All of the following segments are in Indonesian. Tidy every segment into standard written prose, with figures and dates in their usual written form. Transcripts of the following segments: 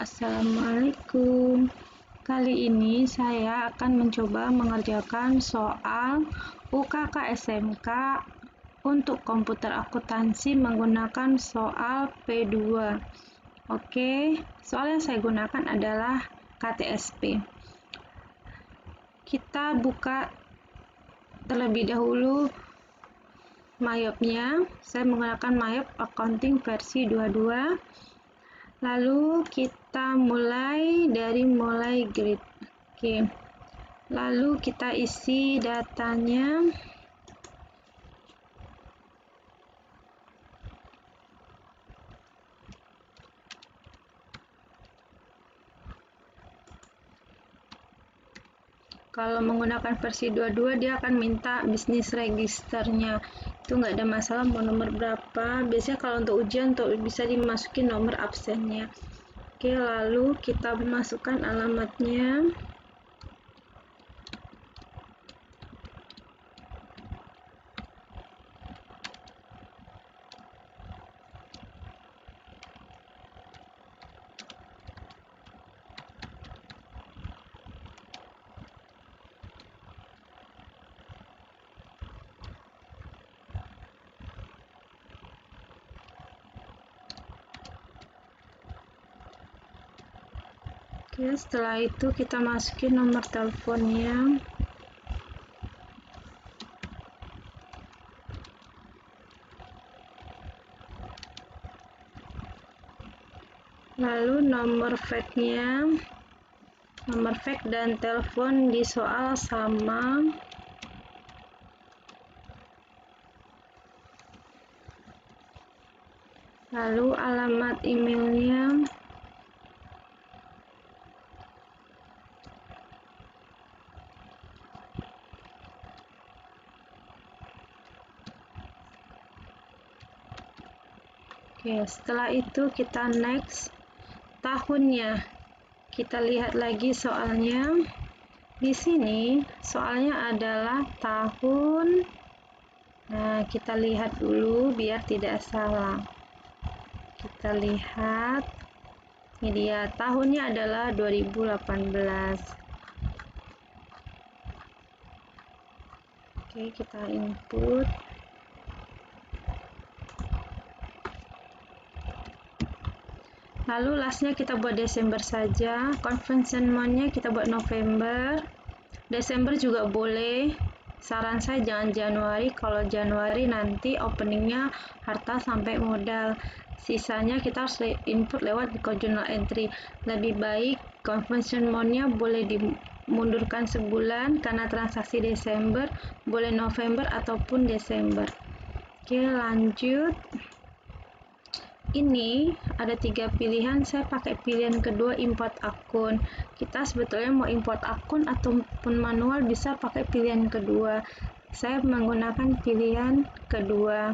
Assalamualaikum. Kali ini saya akan mencoba mengerjakan soal UKK SMK untuk komputer akuntansi menggunakan soal P2. Oke, soal yang saya gunakan adalah KTSP. Kita buka terlebih dahulu MyOb-nya. Saya menggunakan MyOb Accounting versi 22. Lalu kita mulai dari grid. Oke. Lalu kita isi datanya. Kalau menggunakan versi 22 dia akan minta bisnis registernya. Itu nggak ada masalah mau nomor berapa. Biasanya kalau untuk ujian bisa dimasukin nomor absennya. Oke, lalu kita masukkan alamatnya. Oke, setelah itu kita masukin nomor teleponnya. Lalu nomor fax-nya. Nomor fax dan telepon di soal sama. Lalu alamat emailnya. Oke, setelah itu kita next. Tahunnya kita lihat lagi soalnya. Di sini soalnya adalah tahun. Nah, kita lihat dulu biar tidak salah. Kita lihat. Ini dia, tahunnya adalah 2018. Oke, kita input. Lalu lastnya kita buat Desember saja. Convention month-nya kita buat November. Desember juga boleh. Saran saya jangan Januari. Kalau Januari nanti openingnya harta sampai modal. Sisanya kita harus input lewat journal entry. Lebih baik convention month-nya boleh dimundurkan sebulan karena transaksi Desember. Boleh November ataupun Desember. Oke, lanjut. Ini ada 3 pilihan, saya pakai pilihan kedua import akun. Kita sebetulnya mau import akun ataupun manual bisa pakai pilihan kedua. Saya menggunakan pilihan kedua.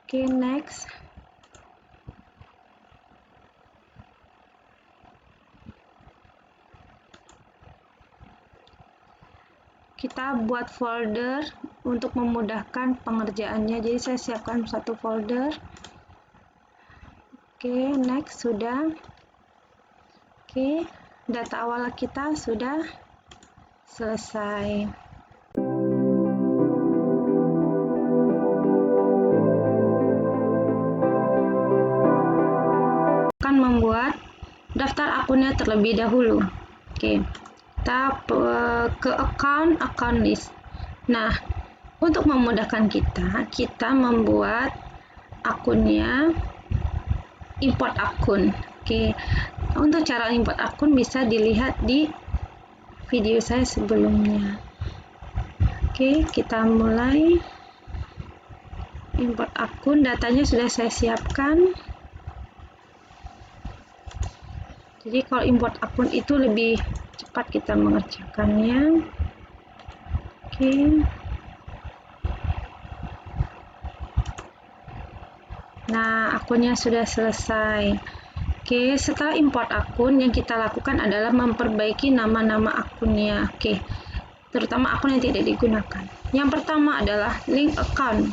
Oke, next. Kita buat folder untuk memudahkan pengerjaannya. Jadi saya siapkan satu folder. Oke, next, sudah. Oke, data awal kita sudah selesai. Akan membuat daftar akunnya terlebih dahulu. Oke, kita ke account list. Nah, untuk memudahkan kita membuat akunnya import akun. Oke, untuk cara import akun bisa dilihat di video saya sebelumnya. Oke, kita mulai import akun. Datanya sudah saya siapkan. Jadi kalau import akun itu lebih cepat kita mengerjakannya. Oke. Nah, akunnya sudah selesai. Oke, setelah import akun, yang kita lakukan adalah memperbaiki nama-nama akunnya. Oke, terutama akun yang tidak digunakan. Yang pertama adalah link account.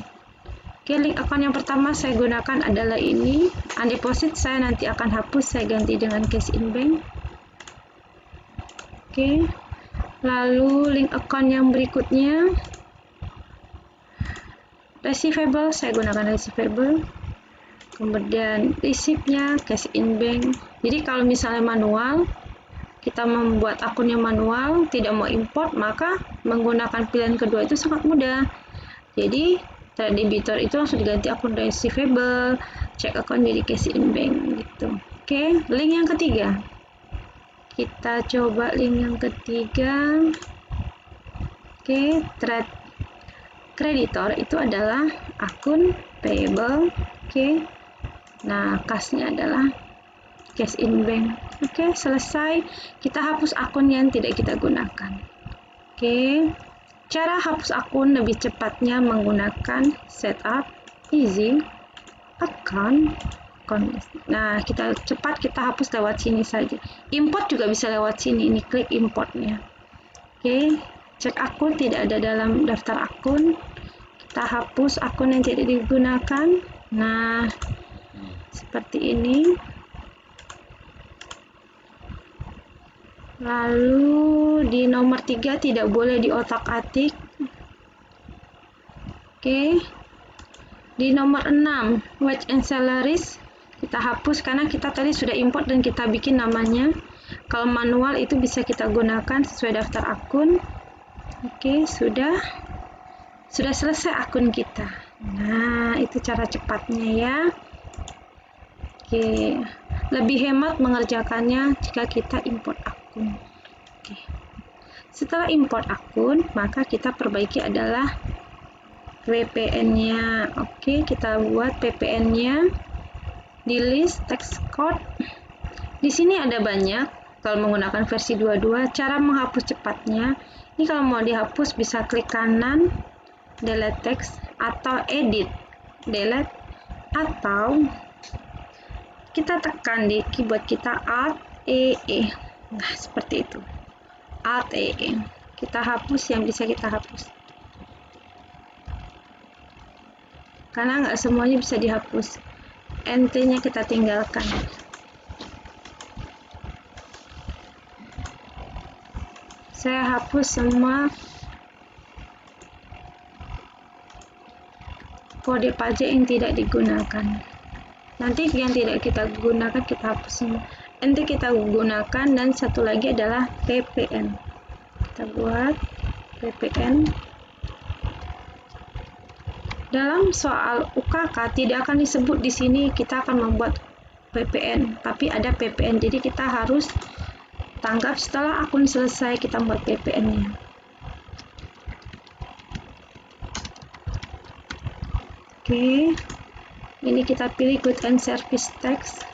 Oke, link account yang pertama saya gunakan adalah ini. Undeposit saya nanti akan hapus, saya ganti dengan cash in bank. Oke, lalu link account yang berikutnya receivable, saya gunakan receivable. Kemudian receipt-nya cash in bank. Jadi kalau misalnya manual, kita membuat akunnya manual, tidak mau import, maka menggunakan pilihan kedua itu sangat mudah. Jadi trade debitor itu langsung diganti akun receivable, check account jadi cash in bank gitu. Oke, link yang ketiga. Kita coba link yang ketiga. Oke, trade creditor itu adalah akun payable. Oke. Nah, kasnya adalah cash in bank. Oke, selesai. Kita hapus akun yang tidak kita gunakan. Oke. Cara hapus akun lebih cepatnya menggunakan setup easy account. Nah, kita hapus lewat sini saja. Import juga bisa lewat sini. Ini klik importnya. Oke, cek akun tidak ada dalam daftar akun. Kita hapus akun yang tidak digunakan. Nah, seperti ini. Lalu di nomor 3 tidak boleh diotak-atik. Oke. Di nomor 6 wage and salaries kita hapus karena kita tadi sudah import dan kita bikin namanya. Kalau manual itu bisa kita gunakan sesuai daftar akun. Oke, sudah selesai akun kita. Nah, itu cara cepatnya ya. Oke, lebih hemat mengerjakannya jika kita import akun. Oke. Setelah import akun, maka kita perbaiki adalah VPN-nya. Oke, kita buat VPN-nya di list text code. Di sini ada banyak. Kalau menggunakan versi 22, cara menghapus cepatnya. Ini kalau mau dihapus bisa klik kanan, delete text, atau edit, delete, atau kita tekan di keyboard kita Alt E. Nah, seperti itu. Alt E. Kita hapus yang bisa kita hapus. Karena nggak semuanya bisa dihapus. Enter-nya kita tinggalkan. Saya hapus semua kode pajak yang tidak digunakan. Nanti yang tidak kita gunakan kita hapus semua. Enter kita gunakan dan satu lagi adalah VPN. Kita buat VPN. Dalam soal UKK tidak akan disebut di sini kita akan membuat VPN, tapi ada VPN. Jadi kita harus tanggap setelah akun selesai kita buat VPN-nya. Oke. Ini kita pilih Good and Service Text.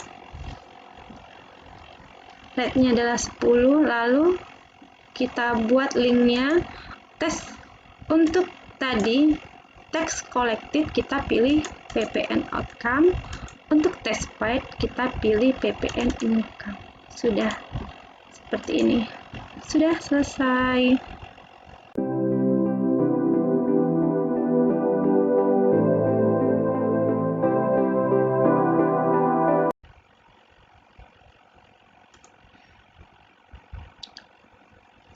Rate-nya adalah 10, lalu kita buat linknya. Tes untuk tadi text collected kita pilih VPN outcome. Untuk test byte kita pilih VPN income. Sudah seperti ini. Sudah selesai.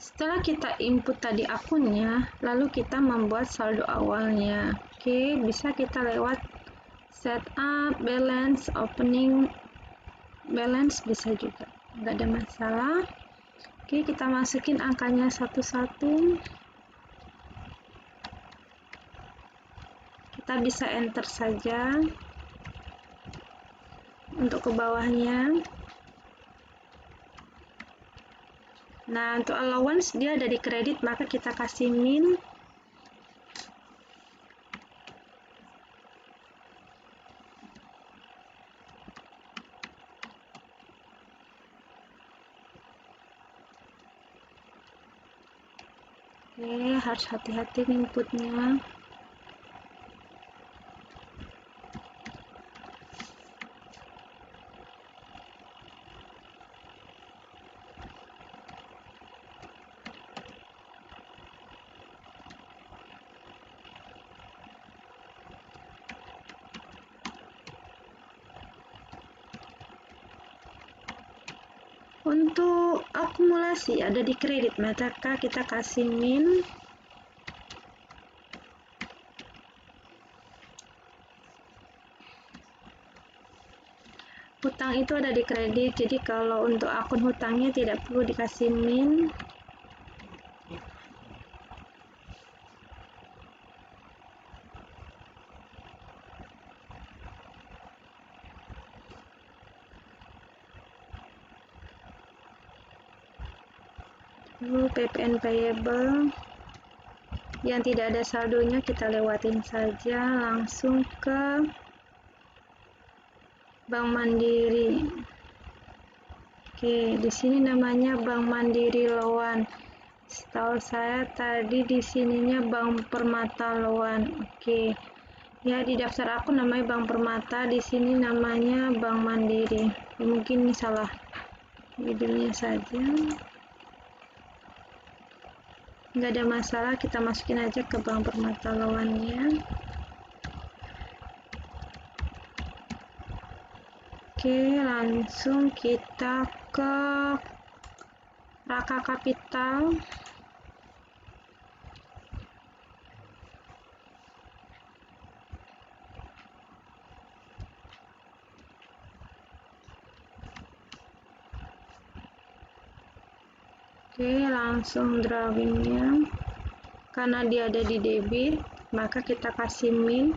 Setelah kita input tadi akunnya, lalu kita membuat saldo awalnya. Oke, bisa kita lewat setup, balance, opening, balance bisa juga. Nggak ada masalah. Oke, kita masukin angkanya satu-satu. Kita bisa enter saja untuk ke bawahnya. Nah, untuk allowance dia ada di kredit, maka kita kasih min. Oke, harus hati-hati inputnya. Untuk akumulasi ada di kredit, maka kita kasih min. Hutang itu ada di kredit, jadi kalau untuk akun hutangnya tidak perlu dikasih min. Lalu PPN payable yang tidak ada saldonya kita lewatin saja, langsung ke Bank Mandiri. Oke, di sini namanya Bank Mandiri Loan. Setahu saya tadi di sininya Bank Permata Loan. Oke. Ya, di daftar aku namanya Bank Permata, di sini namanya Bank Mandiri. Mungkin ini salah judulnya saja. Nggak ada masalah, kita masukin aja ke Bank Permata Loan-nya. Oke, langsung kita ke Raka Kapital. Oke, langsung drawingnya. Karena dia ada di debit, maka kita kasih min.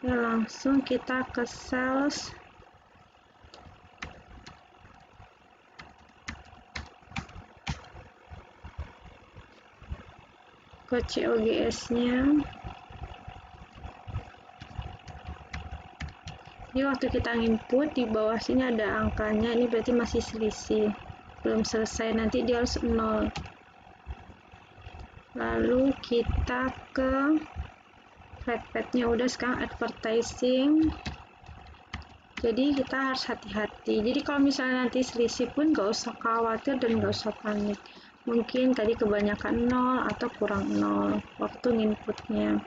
Oke, langsung kita ke sales. Ke COGS-nya. Jadi waktu kita input di bawah sini ada angkanya, ini berarti masih selisih, belum selesai, nanti dia harus 0. Lalu kita ke flat-nya, udah sekarang advertising. Jadi kita harus hati-hati. Jadi kalau misalnya nanti selisih pun gak usah khawatir dan gak usah panik. Mungkin tadi kebanyakan 0 atau kurang 0 waktu inputnya.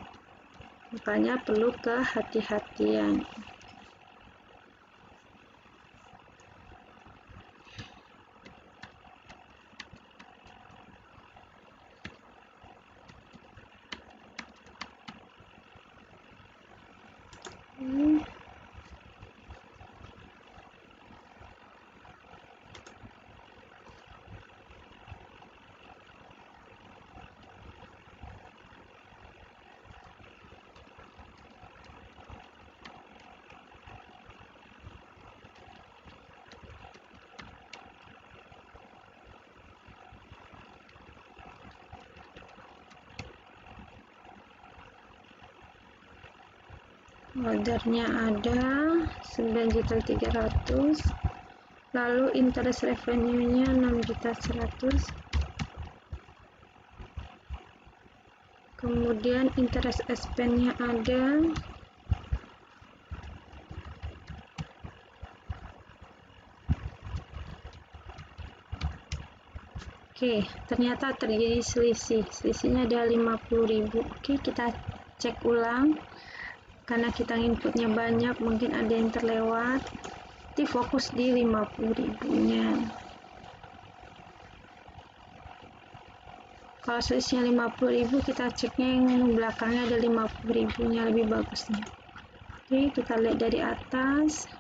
Makanya perlu kehati-hatian. Ordernya ada 9.300.000, lalu interest revenue-nya 6.100.000, kemudian interest expense-nya ada Oke, ternyata terjadi selisihnya ada 50.000. Oke, kita cek ulang. Karena kita inputnya banyak, mungkin ada yang terlewat. Jadi fokus di 50.000-nya. Kalau selisihnya 50.000, kita ceknya yang belakangnya ada 50.000-nya, lebih bagus nih. Oke, kita lihat dari atas.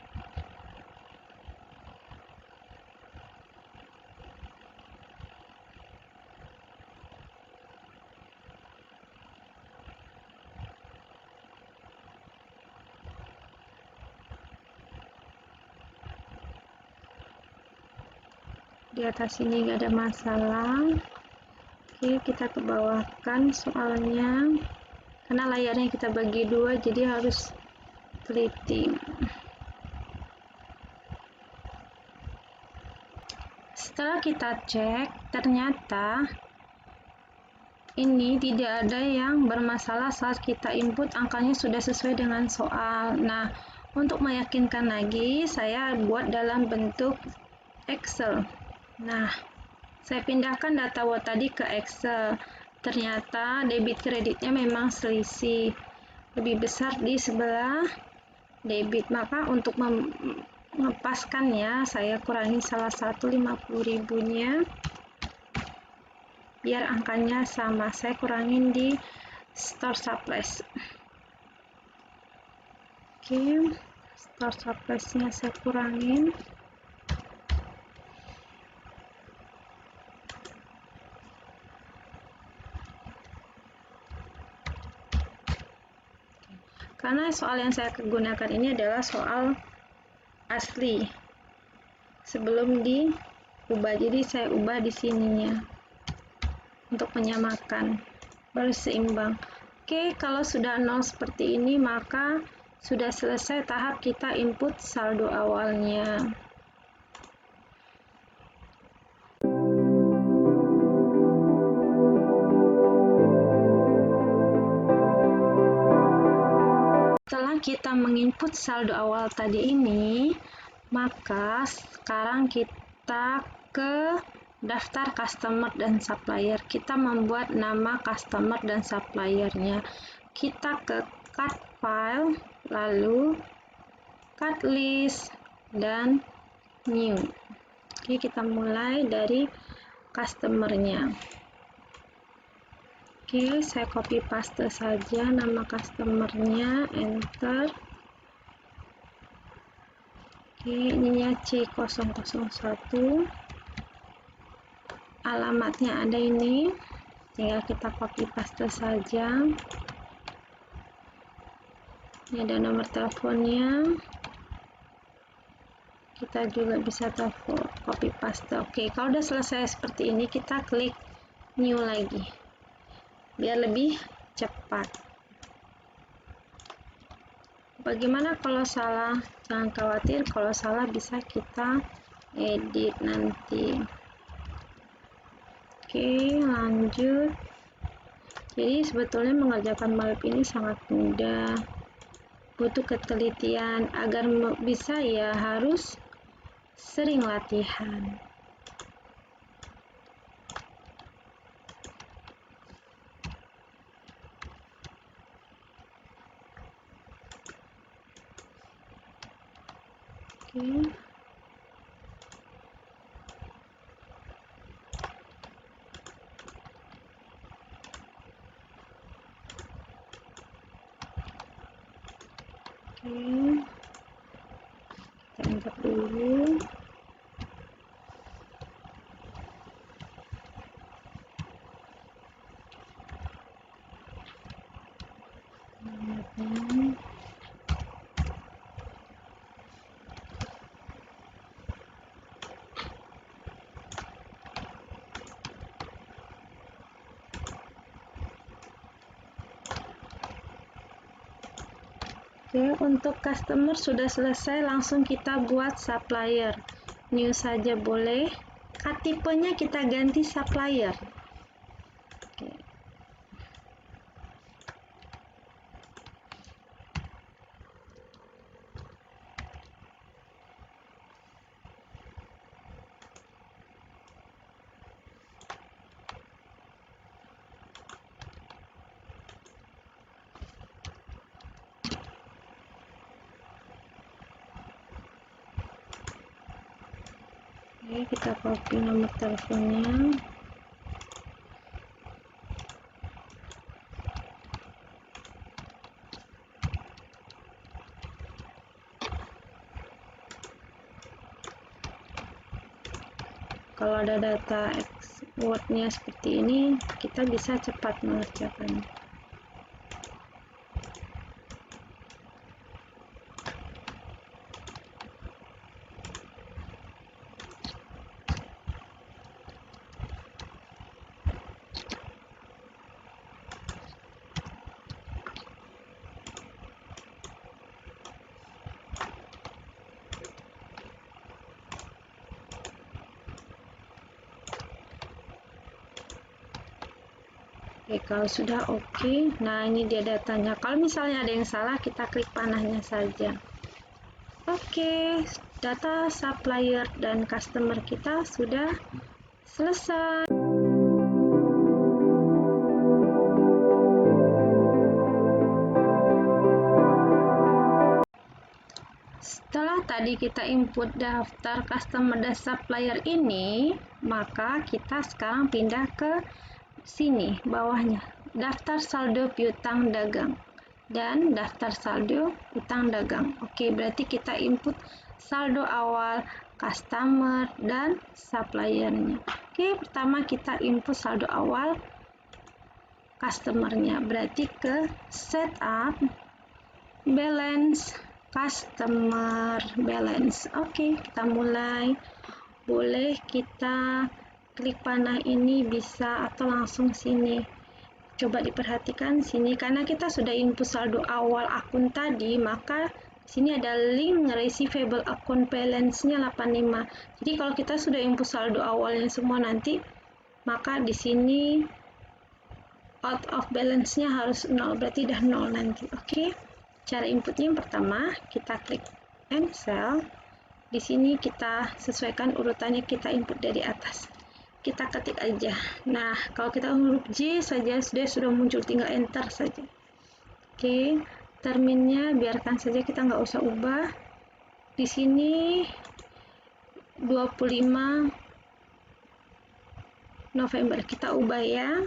Di atas ini nggak ada masalah. Oke, kita ke bawahkan soalnya karena layarnya kita bagi dua, jadi harus teliti. Setelah kita cek, ternyata ini tidak ada yang bermasalah saat kita input, angkanya sudah sesuai dengan soal. Nah, untuk meyakinkan lagi, saya buat dalam bentuk Excel. Nah, saya pindahkan data tadi ke Excel. Ternyata debit kreditnya memang selisih lebih besar di sebelah debit. Maka untuk ngepaskan ya, saya kurangi salah satu 50.000-nya biar angkanya sama. Saya kurangin di store supplies. Oke, store supplies-nya saya kurangin. Karena soal yang saya gunakan ini adalah soal asli sebelum diubah, jadi saya ubah di sininya untuk menyamakan baru seimbang. Oke, kalau sudah 0 seperti ini maka sudah selesai tahap kita input saldo awalnya. Setelah kita menginput saldo awal tadi ini, maka sekarang kita ke daftar customer dan supplier. Kita membuat nama customer dan suppliernya. Kita ke cut file, lalu cut list, dan new. Oke, kita mulai dari customernya. Oke, saya copy paste saja nama customernya, enter. Oke, ininya C001, alamatnya ada ini, tinggal kita copy paste saja. Ini ada nomor teleponnya, kita juga bisa telepon, copy paste. Oke, kalau udah selesai seperti ini, kita klik new lagi biar lebih cepat. Bagaimana kalau salah? Jangan khawatir, kalau salah bisa kita edit nanti. Oke, lanjut. Jadi sebetulnya mengerjakan malip ini sangat mudah, butuh ketelitian. Agar bisa ya harus sering latihan. Oke. Kita enter dulu. Oke, untuk customer sudah selesai, langsung kita buat supplier. New saja boleh. Tipenya kita ganti supplier. Oke. Oke, kita copy nomor teleponnya. Kalau ada data Word-nya seperti ini, kita bisa cepat mengerjakannya. Oke, kalau sudah oke, nah ini dia datanya. Kalau misalnya ada yang salah, kita klik panahnya saja. Oke, data supplier dan customer kita sudah selesai. Setelah tadi kita input daftar customer dan supplier ini, maka kita sekarang pindah ke sini bawahnya, daftar saldo piutang dagang dan daftar saldo utang dagang. Oke, berarti kita input saldo awal customer dan suppliernya. Oke, pertama kita input saldo awal customernya, berarti ke setup balance customer balance. Oke, kita mulai. Boleh kita klik panah ini bisa atau langsung sini. Coba diperhatikan sini, karena kita sudah input saldo awal akun tadi, maka sini ada link receivable account balance-nya 85. Jadi kalau kita sudah input saldo awalnya semua nanti, maka di sini out of balance-nya harus 0, berarti udah 0 nanti. Oke. Cara inputnya yang pertama, kita klik and cell. Di sini kita sesuaikan urutannya, kita input dari atas. Kita ketik aja. Nah, kalau kita huruf J saja sudah muncul, tinggal enter saja. Oke, terminnya biarkan saja, kita nggak usah ubah. Di sini 25 November kita ubah ya.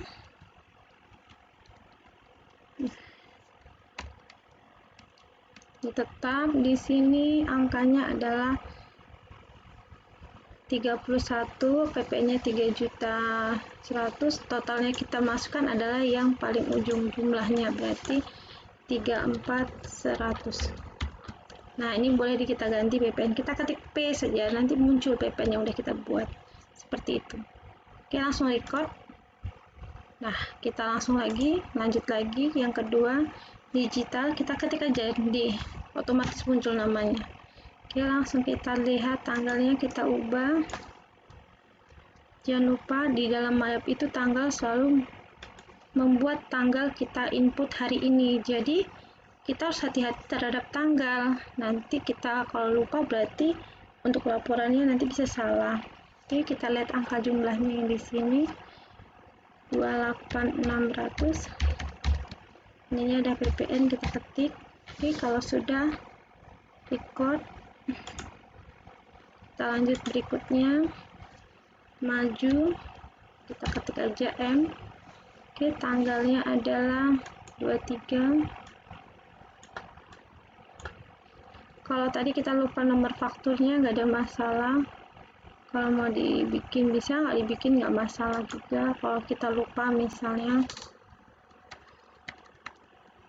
Tetap di sini angkanya adalah 31, PP-nya 3.100.000, totalnya kita masukkan adalah yang paling ujung jumlahnya, berarti 34.100. Nah, ini boleh kita ganti PP-nya, kita ketik P saja, nanti muncul PP-nya yang udah kita buat, seperti itu. Oke, langsung record. Nah, kita langsung lanjut lagi, yang kedua, digital, kita ketik aja di otomatis muncul namanya. Oke, langsung kita lihat tanggalnya, kita ubah. Jangan lupa di dalam MyApp itu tanggal selalu membuat tanggal kita input hari ini, jadi kita harus hati-hati terhadap tanggal. Nanti kita kalau lupa berarti untuk laporannya nanti bisa salah. Oke, kita lihat angka jumlahnya yang di sini 28.600. Ini ada PPN, kita ketik. Oke, kalau sudah record, kita lanjut berikutnya, maju, kita ketik aja M. Oke, tanggalnya adalah 23. Kalau tadi kita lupa nomor fakturnya nggak ada masalah, kalau mau dibikin bisa, nggak dibikin nggak masalah juga. Kalau kita lupa misalnya,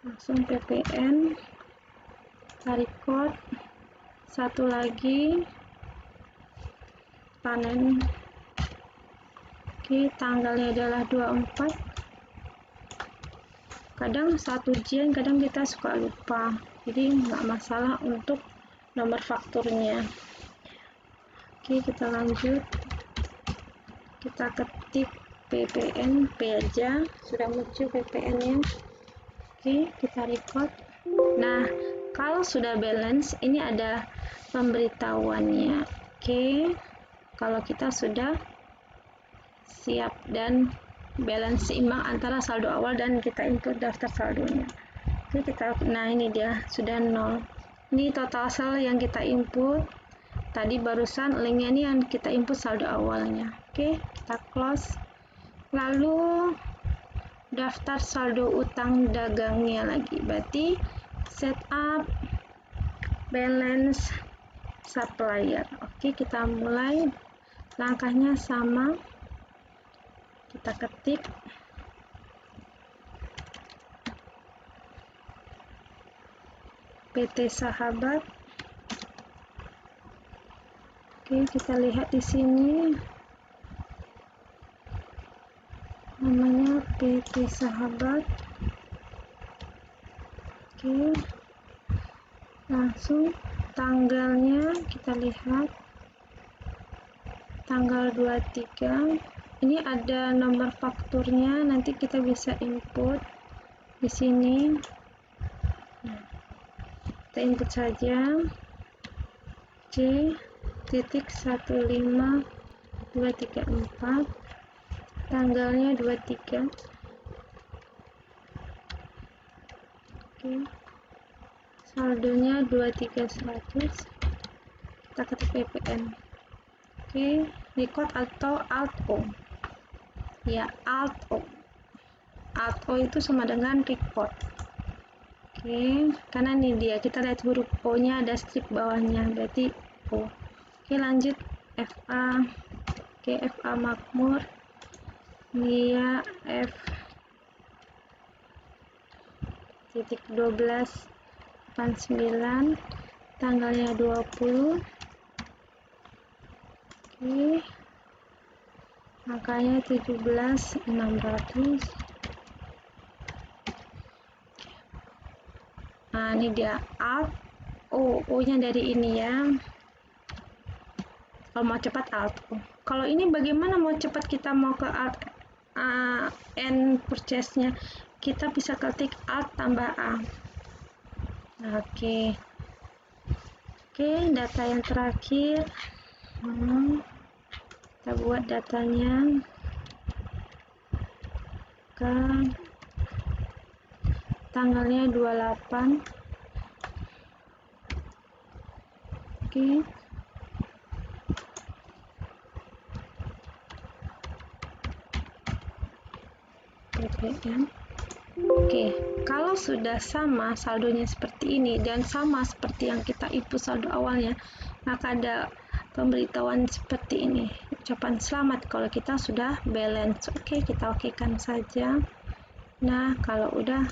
langsung PPN, record. Satu lagi, panen. Oke, tanggalnya adalah 24. Kadang satu jen, kadang kita suka lupa, jadi nggak masalah untuk nomor fakturnya. Oke, kita lanjut, kita ketik PPN, P aja, sudah muncul PPN nya. Oke, kita record. Nah, kalau sudah balance, ini ada pemberitahuannya. Oke, kalau kita sudah siap dan balance seimbang antara saldo awal dan kita input daftar saldonya. Oke, nah ini dia sudah 0. Ini total sal yang kita input. Tadi barusan linknya ini yang kita input saldo awalnya. Oke, kita close. Lalu daftar saldo utang dagangnya lagi. Berarti setup balance supplier. Oke, kita mulai. Langkahnya sama. Kita ketik PT Sahabat. Oke, kita lihat di sini namanya PT Sahabat. Oke, langsung tanggalnya kita lihat tanggal 23. Ini ada nomor fakturnya, nanti kita bisa input di sini. Nah, kita input saja C.15234, tanggalnya 23. Oke, saldonya 23.100. kita ketik ppn. Oke, record atau alt o ya, alt o itu sama dengan record. Oke, karena ini dia, kita lihat huruf o nya ada strip bawahnya, berarti o. Oke, lanjut FA. Oke, FA makmur dia F titik 1289, tanggalnya 20. Oke, angkanya 17.600. Nah, ini dia alt o nya dari ini ya. Kalau mau cepat alt o. Kalau ini bagaimana mau cepat kita mau ke alt end purchase-nya, kita bisa ketik alt tambah A. Oke, data yang terakhir, kita buat datanya ke tanggalnya 28. Oke, ppn. Oke, kalau sudah sama saldonya seperti ini dan sama seperti yang kita input saldo awalnya, maka ada pemberitahuan seperti ini, ucapan selamat kalau kita sudah balance. Oke, kita okekan saja. Nah, kalau udah,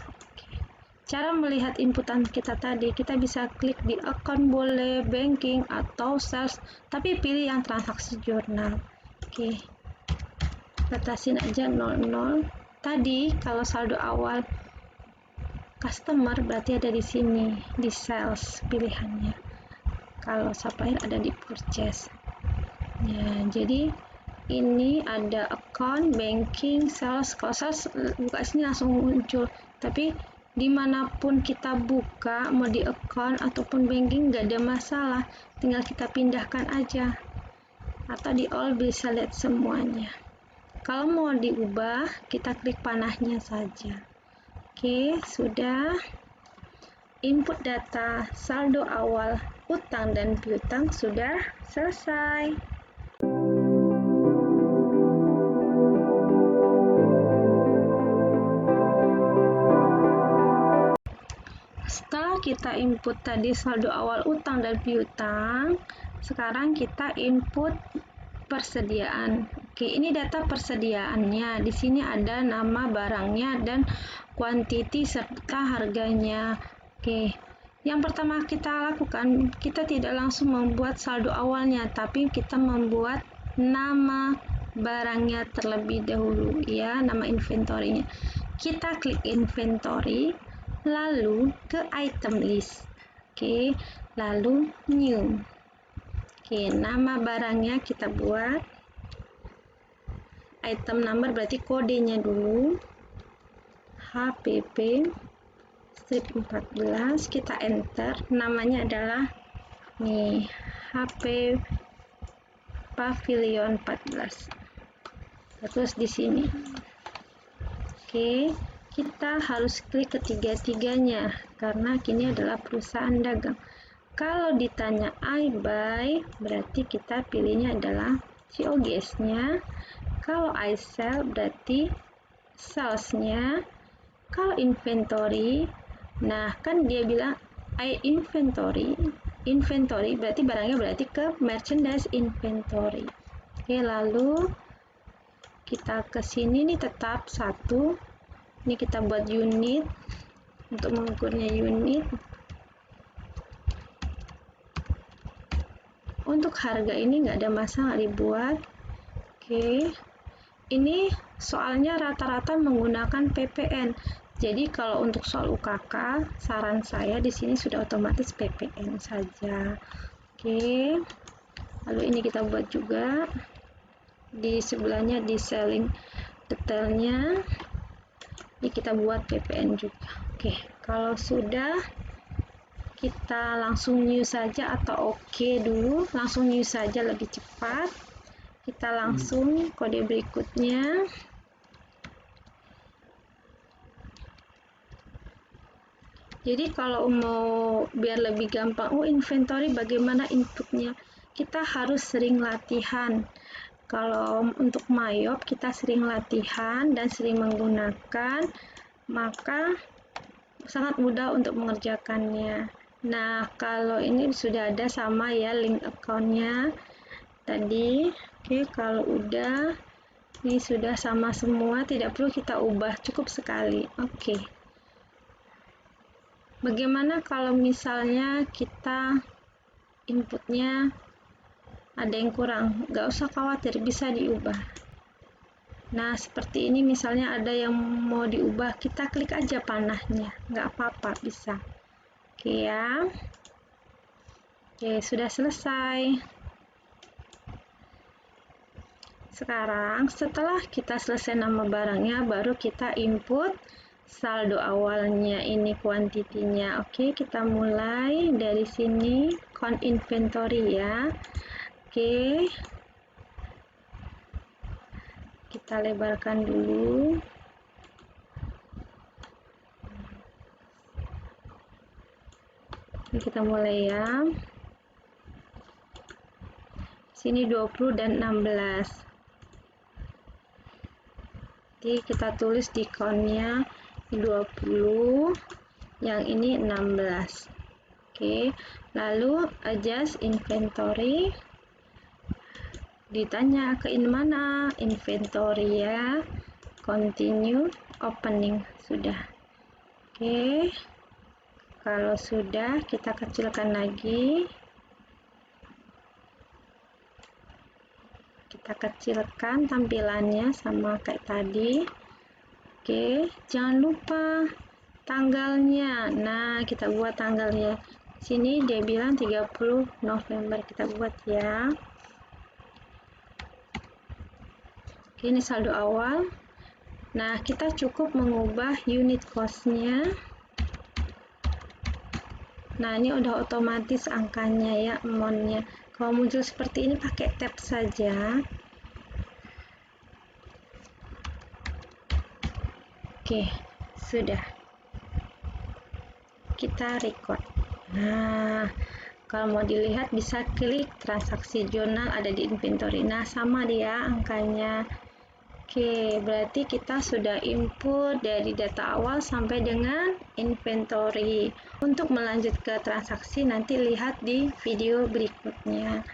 cara melihat inputan kita tadi, kita bisa klik di account boleh, banking atau sales, tapi pilih yang transaksi jurnal. Oke, batasin aja 00. Tadi kalau saldo awal customer berarti ada di sini, di sales pilihannya. Kalau supplier ada di purchase. Ya, jadi ini ada account, banking, sales. Kalau sales buka sini langsung muncul. Tapi dimanapun kita buka, mau di account ataupun banking nggak ada masalah. Tinggal kita pindahkan aja. Atau di all bisa lihat semuanya. Kalau mau diubah, kita klik panahnya saja. Oke, sudah. Input data saldo awal utang dan piutang sudah selesai. Setelah kita input tadi saldo awal utang dan piutang, sekarang kita input persediaan. Oke, ini data persediaannya. Di sini ada nama barangnya dan quantity serta harganya. Oke, yang pertama kita lakukan, kita tidak langsung membuat saldo awalnya, tapi kita membuat nama barangnya terlebih dahulu ya, nama inventory-nya. Kita klik inventory, lalu ke item list. Oke, lalu new. Oke, nama barangnya kita buat item number, berarti kodenya dulu HPP strip 14, kita enter, namanya adalah nih HP Pavilion 14. Terus di sini. Oke, kita harus klik ketiga-tiganya karena kini adalah perusahaan dagang. Kalau ditanya I buy, berarti kita pilihnya adalah COGS-nya. Kalau I sell, berarti sales-nya. Kalau inventory, nah kan dia bilang I inventory. Inventory berarti barangnya berarti ke merchandise inventory. Oke, lalu kita ke sini nih tetap satu. Ini kita buat unit. Untuk mengukurnya unit. Untuk harga ini nggak ada masalah dibuat. Oke, ini soalnya rata-rata menggunakan PPN. Jadi kalau untuk soal UKK, saran saya di sini sudah otomatis PPN saja. Oke, lalu ini kita buat juga di sebelahnya di selling detailnya. Ini kita buat PPN juga. Oke, kalau sudah kita langsung new saja atau oke dulu, langsung new saja lebih cepat. Kita langsung kode berikutnya. Jadi kalau mau biar lebih gampang, inventory bagaimana inputnya? kita harus sering latihan. Kalau untuk mayop kita sering latihan dan sering menggunakan, maka sangat mudah untuk mengerjakannya. Nah, kalau ini sudah ada sama ya link account-nya tadi. Oke, kalau udah ini sudah sama semua, tidak perlu kita ubah, cukup sekali. Oke. Bagaimana kalau misalnya kita inputnya ada yang kurang? Nggak usah khawatir, bisa diubah. Nah, seperti ini misalnya ada yang mau diubah, kita klik aja panahnya, nggak apa-apa, bisa. Oke ya. Oke, sudah selesai. Sekarang, setelah kita selesai nama barangnya, baru kita input saldo awalnya, ini kuantitinya. Oke, kita mulai dari sini, count inventory ya. Oke. Kita lebarkan dulu. Ini kita mulai ya. Sini 20 dan 16. Jadi kita tulis di count-nya 20, yang ini 16. Oke, lalu adjust inventory. Ditanya ke ini mana? Inventory ya. Continue opening. Sudah. Oke. Kalau sudah, kita kecilkan lagi. Kita kecilkan tampilannya sama kayak tadi. Oke, jangan lupa tanggalnya. Nah, kita buat tanggalnya. Sini dia bilang 30 November. Kita buat ya. Oke, ini saldo awal. Nah, kita cukup mengubah unit cost-nya. Nah, ini udah otomatis angkanya ya, amount-nya. Kalau muncul seperti ini pakai tab saja. Oke, sudah. Kita record. Nah, kalau mau dilihat bisa klik transaksi jurnal ada di inventory. Nah, sama dia angkanya. Oke, berarti kita sudah input dari data awal sampai dengan inventory. Untuk melanjut ke transaksi nanti lihat di video berikutnya.